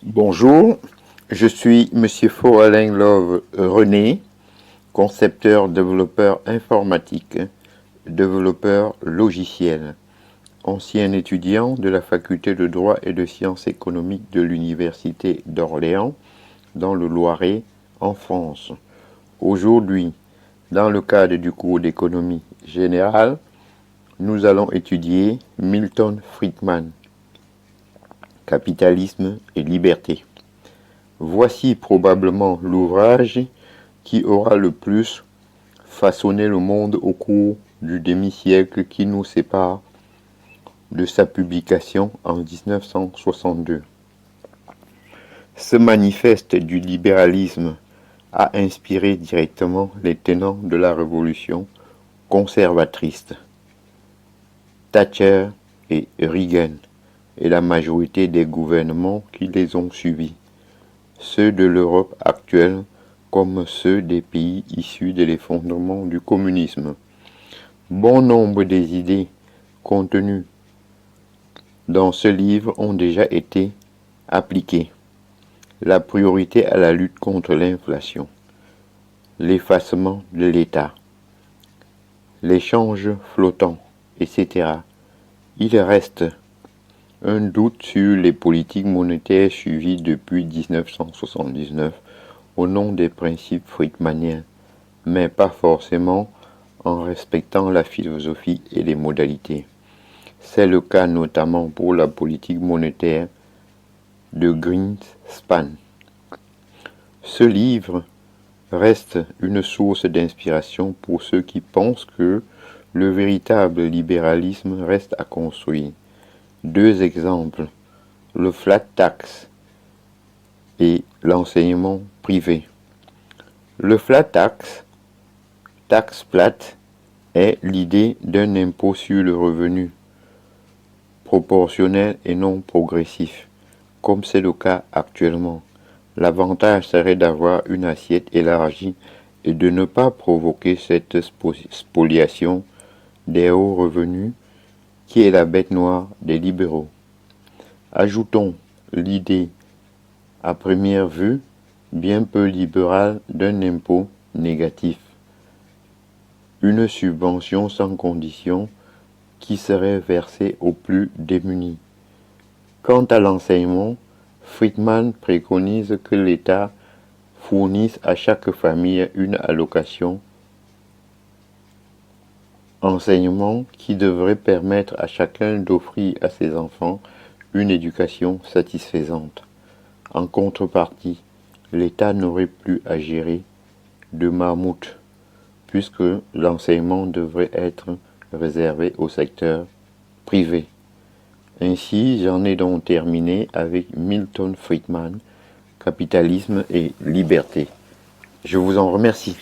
Bonjour, je suis Monsieur Faux-Alain Love René, concepteur, développeur informatique, développeur logiciel, ancien étudiant de la faculté de droit et de sciences économiques de l'Université d'Orléans, dans le Loiret, en France. Aujourd'hui, dans le cadre du cours d'économie générale, nous allons étudier Milton Friedman, Capitalisme et liberté. Voici probablement l'ouvrage qui aura le plus façonné le monde au cours du demi-siècle qui nous sépare de sa publication en 1962. Ce manifeste du libéralisme a inspiré directement les tenants de la révolution conservatrice, Thatcher et Reagan, et la majorité des gouvernements qui les ont suivis, ceux de l'Europe actuelle comme ceux des pays issus de l'effondrement du communisme. Bon nombre des idées contenues dans ce livre ont déjà été appliquées. La priorité à la lutte contre l'inflation, l'effacement de l'État, l'échange flottant, etc. Il reste un doute sur les politiques monétaires suivies depuis 1979 au nom des principes friedmaniens, mais pas forcément en respectant la philosophie et les modalités. C'est le cas notamment pour la politique monétaire de Greenspan. Ce livre reste une source d'inspiration pour ceux qui pensent que le véritable libéralisme reste à construire. Deux exemples, le flat tax et l'enseignement privé. Le flat tax, taxe plate, est l'idée d'un impôt sur le revenu, proportionnel et non progressif, comme c'est le cas actuellement. L'avantage serait d'avoir une assiette élargie et de ne pas provoquer cette spoliation des hauts revenus qui est la bête noire des libéraux. Ajoutons l'idée, à première vue, bien peu libérale d'un impôt négatif, une subvention sans condition qui serait versée aux plus démunis. Quant à l'enseignement, Friedman préconise que l'État fournisse à chaque famille une allocation enseignement qui devrait permettre à chacun d'offrir à ses enfants une éducation satisfaisante. En contrepartie, l'État n'aurait plus à gérer de mammouth, puisque l'enseignement devrait être réservé au secteur privé. Ainsi, j'en ai donc terminé avec Milton Friedman, Capitalisme et liberté. Je vous en remercie.